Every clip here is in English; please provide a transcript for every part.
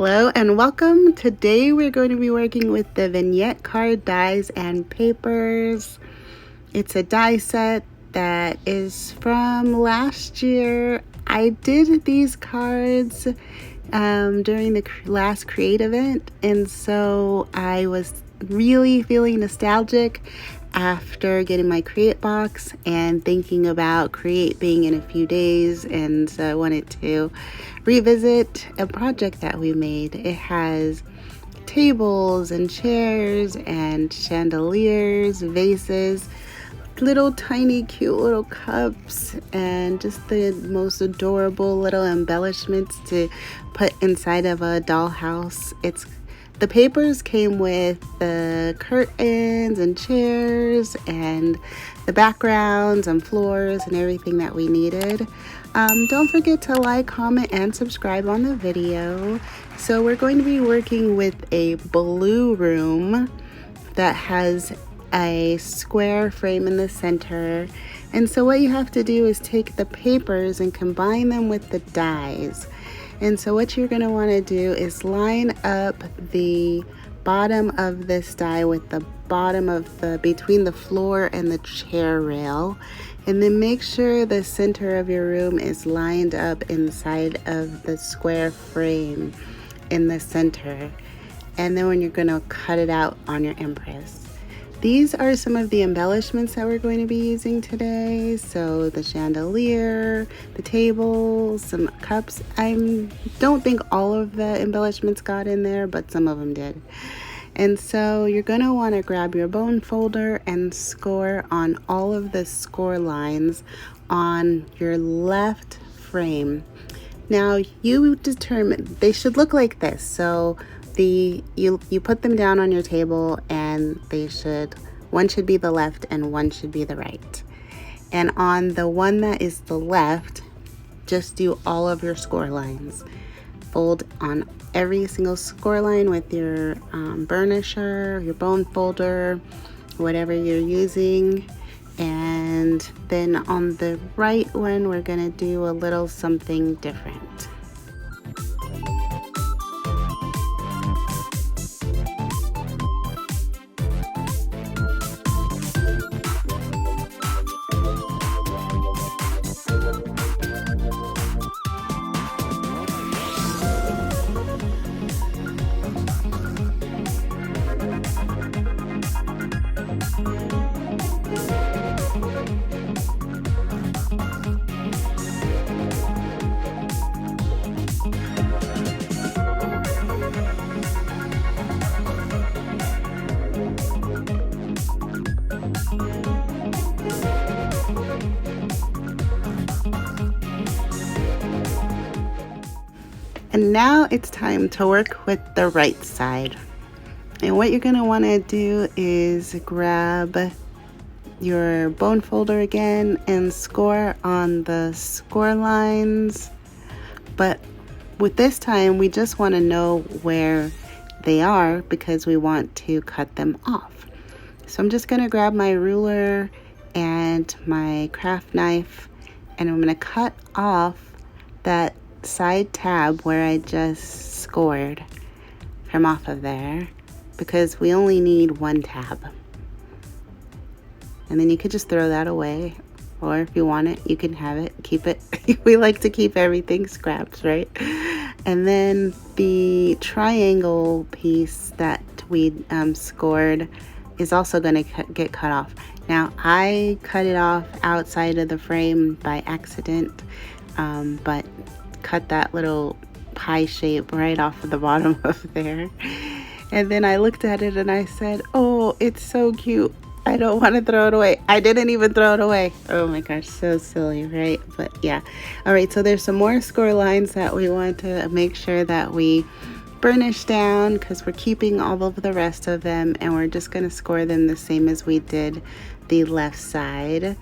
Hello and welcome. Today we're going to be working with the Vignette card dies and papers. It's a die set that is from last year. I did these cards during the last create event, and so I was really feeling nostalgic after getting my create box and thinking about create being in a few days, and so I wanted to revisit a project that we made. It has tables and chairs and chandeliers, vases, little tiny cute little cups, and just the most adorable little embellishments to put inside of a dollhouse. The papers came with the curtains and chairs and the backgrounds and floors and everything that we needed. Don't forget to like, comment, and subscribe on the video. So we're going to be working with a blue room that has a square frame in the center. And so what you have to do is take the papers and combine them with the dies. And so what you're going to want to do is line up the bottom of this die with the bottom of between the floor and the chair rail, and then make sure the center of your room is lined up inside of the square frame in the center. And then when you're going to cut it out on your Empress. These are some of the embellishments that we're going to be using today. So the chandelier, the table, some cups. I don't think all of the embellishments got in there, but some of them did. And so you're going to want to grab your bone folder and score on all of the score lines on your left frame. Now you determine, they should look like this. So you put them down on your table, and one should be the left and one should be the right. And on the one that is the left, just do all of your score lines. Fold on every single score line with your burnisher, your bone folder, whatever you're using. And then on the right one, we're gonna do a little something different. And now it's time to work with the right side. And what you're going to want to do is grab your bone folder again and score on the score lines. But with this time, we just want to know where they are because we want to cut them off. So I'm just going to grab my ruler and my craft knife, and I'm going to cut off that side tab where I just scored from off of there, because we only need one tab. And then you could just throw that away, or if you want it, you can have it, keep it. We like to keep everything scraps, right? And then the triangle piece that we scored is also going to get cut off. Now I cut it off outside of the frame by accident, but cut that little pie shape right off of the bottom of there. And then I looked at it and I said, oh, it's so cute, I don't want to throw it away. I didn't even throw it away. Oh my gosh, so silly, right? But yeah. All right, so there's some more score lines that we want to make sure that we burnish down, because we're keeping all of the rest of them, and we're just going to score them the same as we did the left side.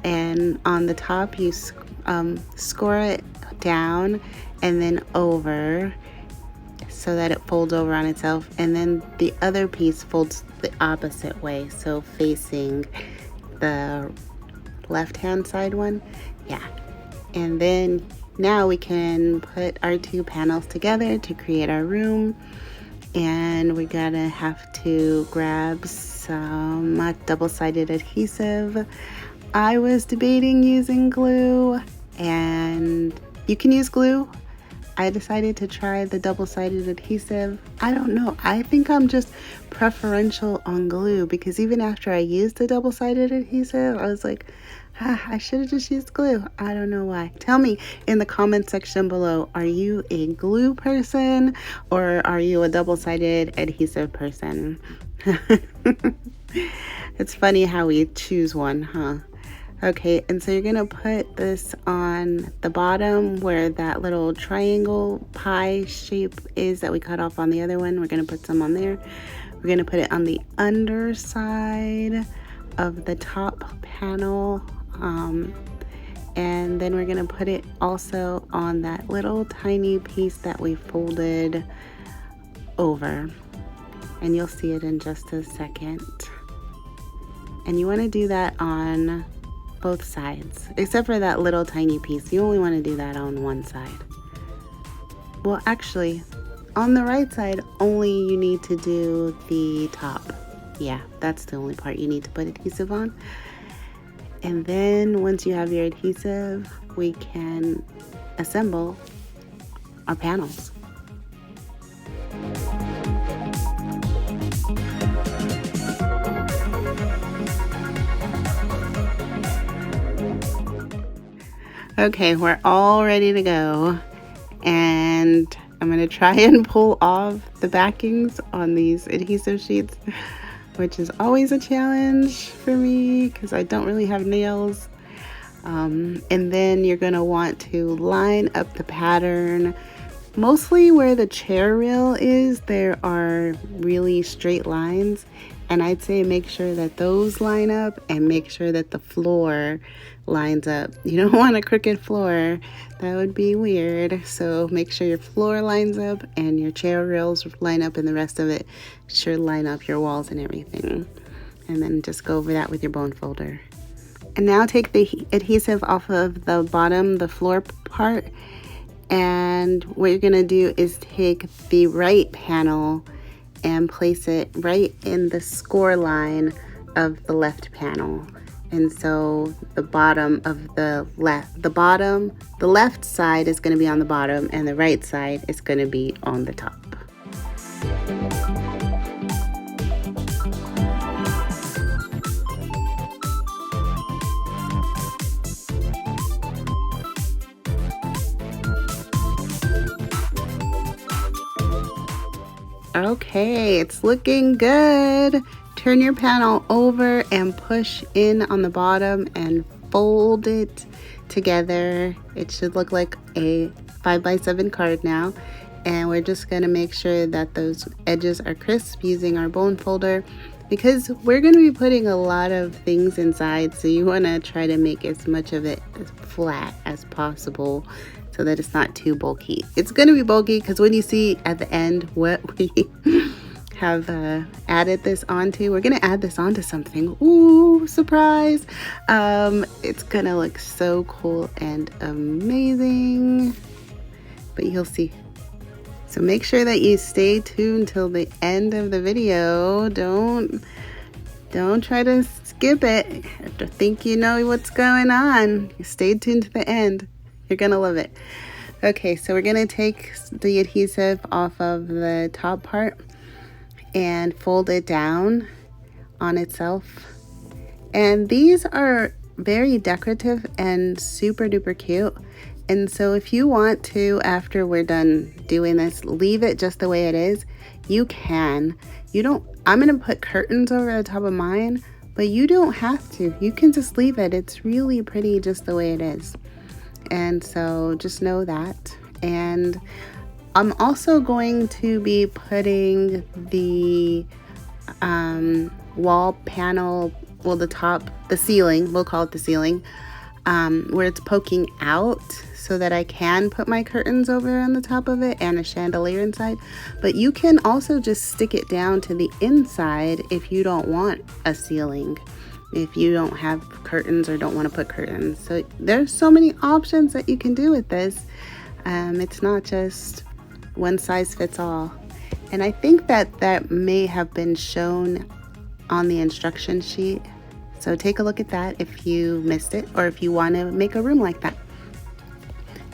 And on the top, you score it down and then over so that it folds over on itself, and then the other piece folds the opposite way, so facing the left hand side one. Yeah. And then now we can put our two panels together to create our room. And we're gonna have to grab some double-sided adhesive. I was debating using glue, and you can use glue. I decided to try the double-sided adhesive. I don't know, I think I'm just preferential on glue, because even after I used the double-sided adhesive, I was like, I should have just used glue. I don't know why. Tell me in the comment section below, are you a glue person or are you a double-sided adhesive person? It's funny how we choose one, huh? Okay, and so you're gonna put this on the bottom where that little triangle pie shape is that we cut off on the other one. We're gonna put some on there. We're gonna put it on the underside of the top panel. And then we're gonna put it also on that little tiny piece that we folded over, and you'll see it in just a second. And you want to do that on both sides, except for that little tiny piece. You only want to do that on one side. Well, actually, on the right side, only you need to do the top. Yeah, that's the only part you need to put adhesive on. And then once you have your adhesive, we can assemble our panels. Okay, we're all ready to go. And I'm gonna try and pull off the backings on these adhesive sheets, which is always a challenge for me because I don't really have nails. And then you're gonna want to line up the pattern. Mostly where the chair rail is, there are really straight lines, and I'd say make sure that those line up and make sure that the floor lines up. You don't want a crooked floor, that would be weird. So make sure your floor lines up and your chair rails line up, and the rest of it should line up, your walls and everything. And then just go over that with your bone folder. And now take the adhesive off of the bottom, the floor part, and what you're gonna do is take the right panel and place it right in the score line of the left panel. And so the bottom of the left side is going to be on the bottom, and the right side is going to be on the top. Okay, it's looking good. Turn your panel over and push in on the bottom and fold it together. It should look like a 5x7 card now. And we're just gonna make sure that those edges are crisp using our bone folder, because we're gonna be putting a lot of things inside. So you wanna try to make as much of it as flat as possible so that it's not too bulky. It's gonna be bulky because when you see at the end what we have added this onto, we're gonna add this onto something. Ooh, surprise! It's gonna look so cool and amazing, but you'll see. So make sure that you stay tuned till the end of the video. Don't try to skip it. I think you know what's going on. Stay tuned to the end. You're gonna love it. Okay, so we're gonna take the adhesive off of the top part and fold it down on itself. And these are very decorative and super duper cute. And so if you want to, after we're done doing this, leave it just the way it is, you can. I'm gonna put curtains over the top of mine, but you don't have to. You can just leave it. It's really pretty just the way it is. And so just know that. And I'm also going to be putting the wall panel, well, the ceiling, we'll call it the ceiling, where it's poking out so that I can put my curtains over on the top of it and a chandelier inside. But you can also just stick it down to the inside if you don't want a ceiling. if you don't have curtains or don't want to put curtains. So there's so many options that you can do with this. It's not just one size fits all. And I think that may have been shown on the instruction sheet. So take a look at that if you missed it, or if you want to make a room like that.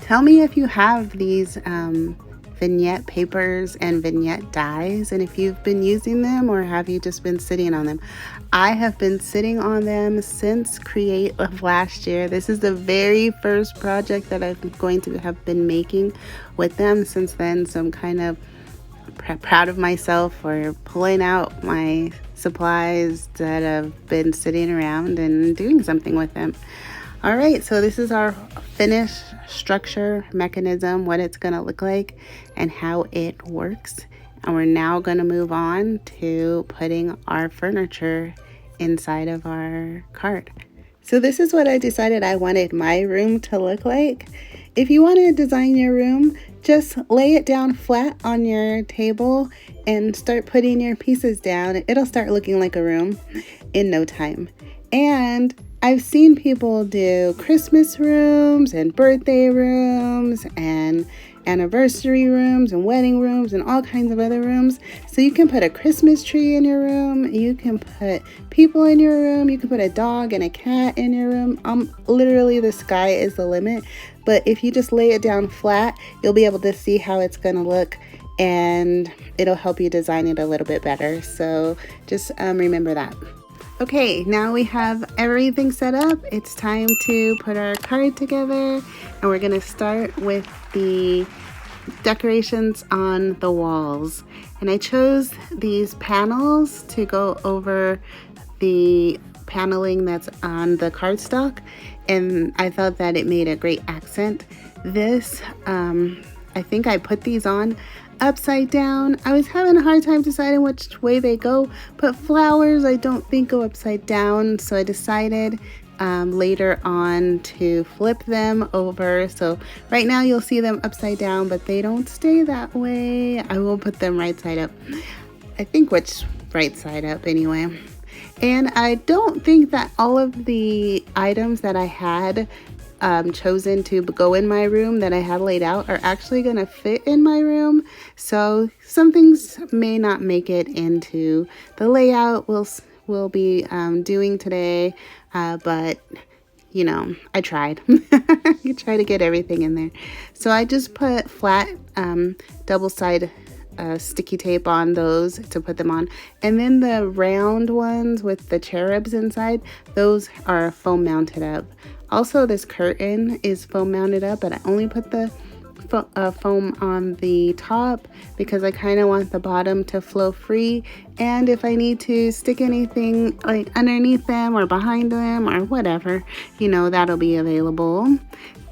Tell me if you have these vignette papers and vignette dies, and if you've been using them, or have you just been sitting on them. I have been sitting on them since Create of last year. This is the very first project that I'm going to have been making with them since then, so I'm kind of proud of myself for pulling out my supplies that have been sitting around and doing something with them. All right, so this is our finished structure mechanism, what it's going to look like and how it works. And we're now going to move on to putting our furniture inside of our cart. So this is what I decided I wanted my room to look like. If you want to design your room, just lay it down flat on your table and start putting your pieces down. It'll start looking like a room in no time. And I've seen people do Christmas rooms and birthday rooms and anniversary rooms and wedding rooms and all kinds of other rooms. So you can put a Christmas tree in your room, you can put people in your room, you can put a dog and a cat in your room. Literally the sky is the limit. But if you just lay it down flat, you'll be able to see how it's going to look, and it'll help you design it a little bit better. So just remember that. Okay, now we have everything set up. It's time to put our card together, and we're gonna start with the decorations on the walls. And I chose these panels to go over the paneling that's on the cardstock, and I thought that it made a great accent. This, I think I put these on upside down. I was having a hard time deciding which way they go, but flowers I don't think go upside down, so I decided later on to flip them over. So right now you'll see them upside down, but they don't stay that way. I will put them right side up. I think which right side up anyway. And I don't think that all of the items that I had chosen to go in my room that I had laid out are actually going to fit in my room. So some things may not make it into the layout we'll be doing today, but you know, I tried. You try to get everything in there. So I just put flat double-sided sticky tape on those to put them on, and then the round ones with the cherubs inside, those are foam mounted up. Also, this curtain is foam mounted up, but I only put the foam on the top because I kind of want the bottom to flow free, and if I need to stick anything like underneath them or behind them or whatever, you know, that'll be available.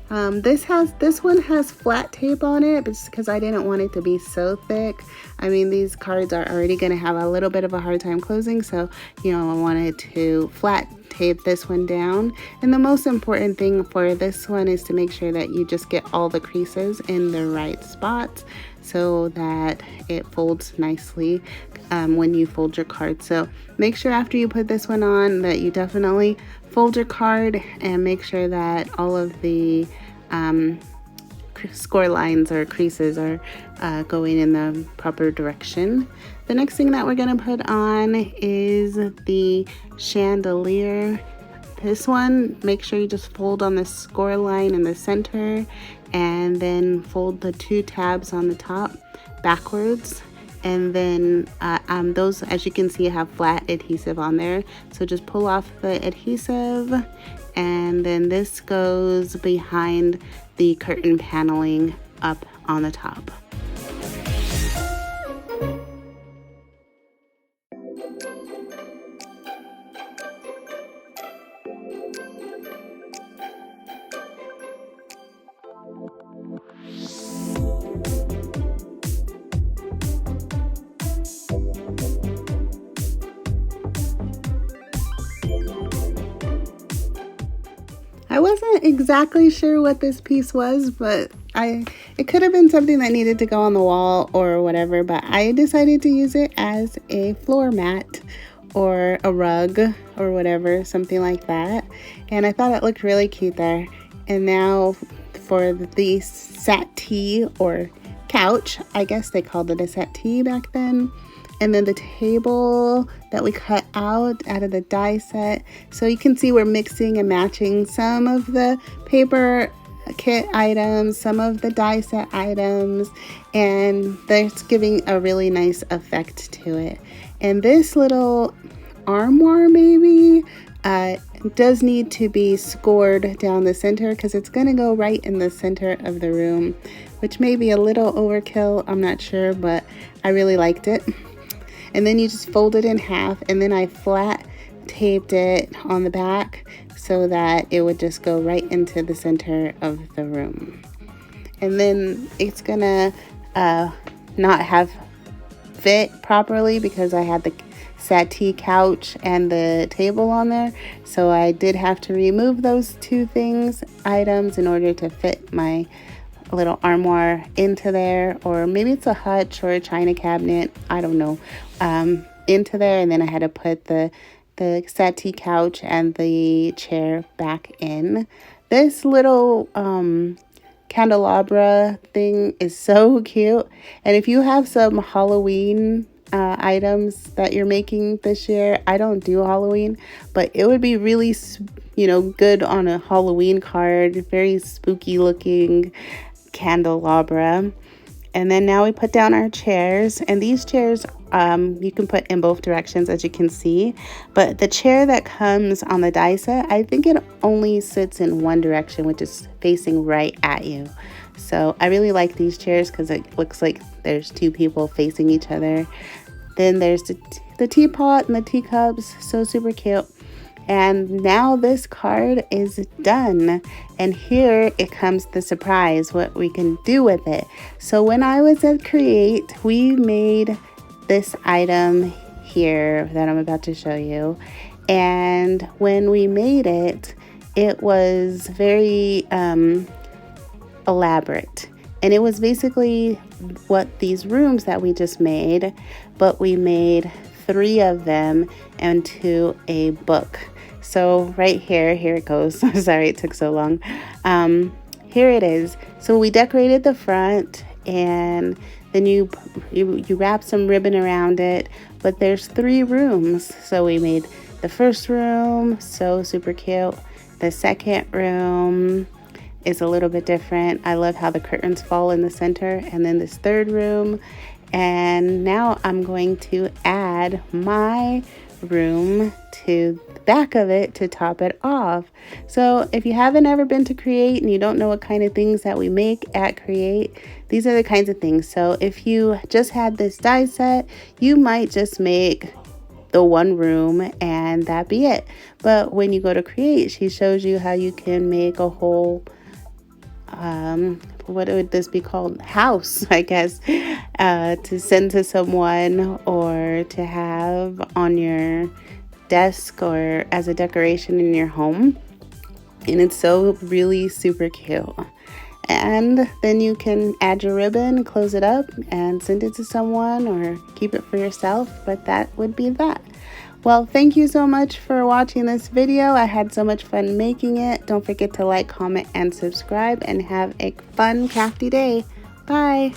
This one has flat tape on it just because I didn't want it to be so thick. I mean, these cards are already going to have a little bit of a hard time closing, so you know, I wanted to flat tape this one down. And the most important thing for this one is to make sure that you just get all the creases in the right spots so that it folds nicely when you fold your card. So make sure after you put this one on that you definitely fold your card and make sure that all of the score lines or creases are going in the proper direction. The next thing that we're going to put on is the chandelier. This one, make sure you just fold on the score line in the center and then fold the two tabs on the top backwards. And then those, as you can see, have flat adhesive on there. So just pull off the adhesive, and then this goes behind the curtain paneling up on the top. I wasn't exactly sure what this piece was, but it could have been something that needed to go on the wall or whatever, but I decided to use it as a floor mat or a rug or whatever, something like that. And I thought it looked really cute there. And now for the settee or couch, I guess they called it a settee back then. And then the table that we cut out of the die set. So you can see we're mixing and matching some of the paper kit items, some of the die set items, and that's giving a really nice effect to it. And this little armoire maybe does need to be scored down the center because it's going to go right in the center of the room, which may be a little overkill, I'm not sure, but I really liked it. And then you just fold it in half, and then I flat taped it on the back so that it would just go right into the center of the room. And then it's gonna not have fit properly because I had the settee couch and the table on there, so I did have to remove those two items in order to fit my little armoire into there, or maybe it's a hutch or a china cabinet, I don't know, into there. And then I had to put the settee couch and the chair back in. This little candelabra thing is so cute, and if you have some Halloween items that you're making this year, I don't do Halloween, but it would be really, good on a Halloween card. Very spooky looking candelabra. And then now we put down our chairs, and these chairs you can put in both directions, as you can see, but the chair that comes on the die set, I think it only sits in one direction, which is facing right at you. So I really like these chairs because it looks like there's two people facing each other. Then there's the teapot and the teacups, so super cute. And now this card is done, and here it comes the surprise, what we can do with it. So when I was at Create, we made this item here that I'm about to show you, and when we made it, it was very elaborate, and it was basically what these rooms that we just made, but we made 3 of them into a book. So right here it goes. Sorry it took so long. Here it is. So we decorated the front, and then you wrap some ribbon around it, but there's 3 rooms. So we made the first room, so super cute. The second room is a little bit different. I love how the curtains fall in the center. And then this third room, and now I'm going to add my room to the back of it to top it off. So if you haven't ever been to Create and you don't know what kind of things that we make at Create, these are the kinds of things. So if you just had this die set, you might just make the one room and that be it. But when you go to Create, she shows you how you can make a whole what would this be called? House, I guess, to send to someone or to have on your desk or as a decoration in your home. And it's so really super cute. And then you can add your ribbon, close it up, and send it to someone or keep it for yourself. But that would be that. Well, thank you so much for watching this video. I had so much fun making it. Don't forget to like, comment, and subscribe, and have a fun crafty day. Bye.